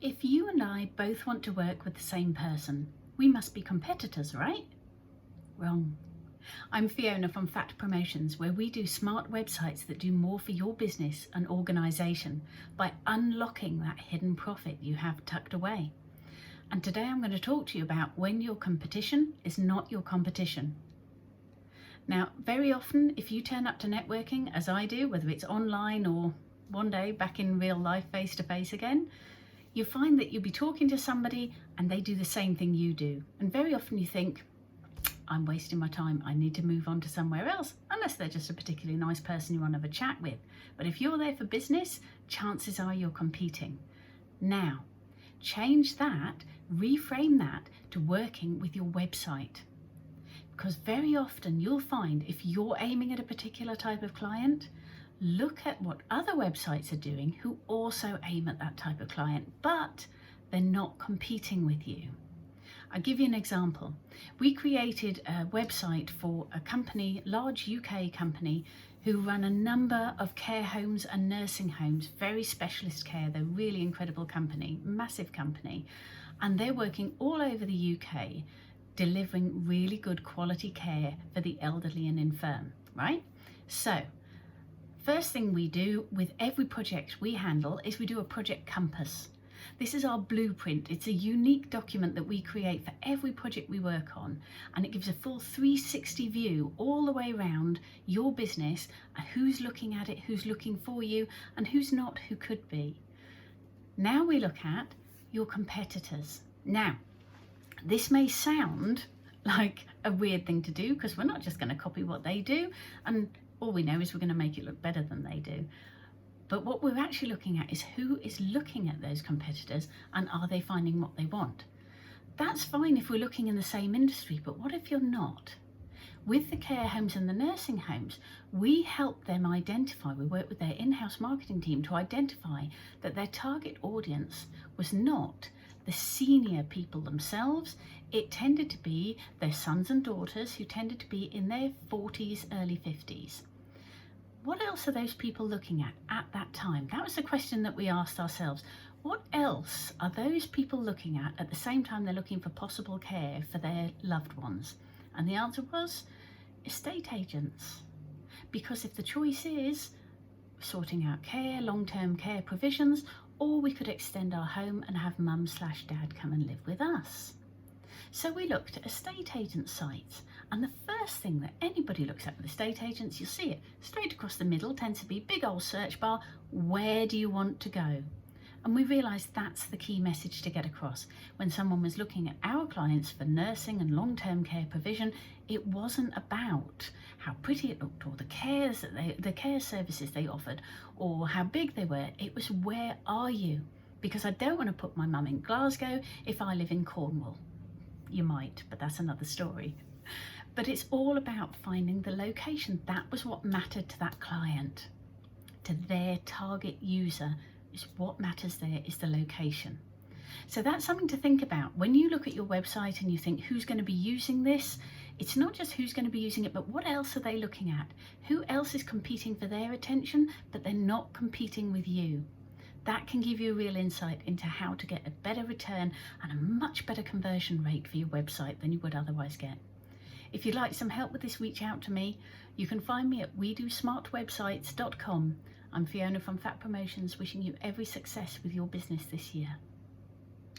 If you and I both want to work with the same person, we must be competitors, right? Wrong. I'm Fiona from Fact Promotions, where we do smart websites that do more for your business and organisation by unlocking that hidden profit you have tucked away. And today I'm going to talk to you about when your competition is not your competition. Now, very often, if you turn up to networking, as I do, whether it's online or one day back in real life, face to face again, you find that you'll be talking to somebody and they do the same thing you do. And very often you think, I'm wasting my time, I need to move on to somewhere else, unless they're just a particularly nice person you want to have a chat with. But if you're there for business, chances are you're competing. Now, change that, reframe that to working with your website. Because very often you'll find if you're aiming at a particular type of client, look at what other websites are doing who also aim at that type of client, but they're not competing with you. I'll give you an example. We created a website for a company, large UK company, who run a number of care homes and nursing homes, very specialist care. They're a really incredible company, massive company, and they're working all over the UK, delivering really good quality care for the elderly and infirm, right? So, first thing we do with every project we handle is we do a project compass. This is our blueprint. It's a unique document that we create for every project we work on, and it gives a full 360 view all the way around your business and who's looking at it, who's looking for you, and who's not, who could be. Now we look at your competitors. Now, this may sound like a weird thing to do because we're not just going to copy what they do, and all we know is we're going to make it look better than they do. But what we're actually looking at is who is looking at those competitors and are they finding what they want? That's fine if we're looking in the same industry, but what if you're not? With the care homes and the nursing homes, we help them identify, we work with their in-house marketing team to identify that their target audience was not the senior people themselves. It tended to be their sons and daughters who tended to be in their 40s, early 50s. What else are those people looking at that time? That was the question that we asked ourselves. What else are those people looking at the same time they're looking for possible care for their loved ones? And the answer was estate agents. Because if the choice is sorting out care, long-term care provisions, or we could extend our home and have mum/dad come and live with us. So we looked at estate agent sites, and the first thing that anybody looks at with estate agents, you'll see it straight across the middle, tends to be big old search bar, where do you want to go? And we realised that's the key message to get across. When someone was looking at our clients for nursing and long-term care provision, it wasn't about how pretty it looked or the care services they offered or how big they were. It was, where are you? Because I don't want to put my mum in Glasgow if I live in Cornwall. You might, but that's another story. But it's all about finding the location. That was what mattered to that client, to their target user. Is what matters there is the location. So that's something to think about. When you look at your website and you think who's going to be using this, it's not just who's going to be using it, but what else are they looking at? Who else is competing for their attention, but they're not competing with you? That can give you a real insight into how to get a better return and a much better conversion rate for your website than you would otherwise get. If you'd like some help with this, reach out to me. You can find me at wedosmartwebsites.com. I'm Fiona from Fact Promotions, wishing you every success with your business this year.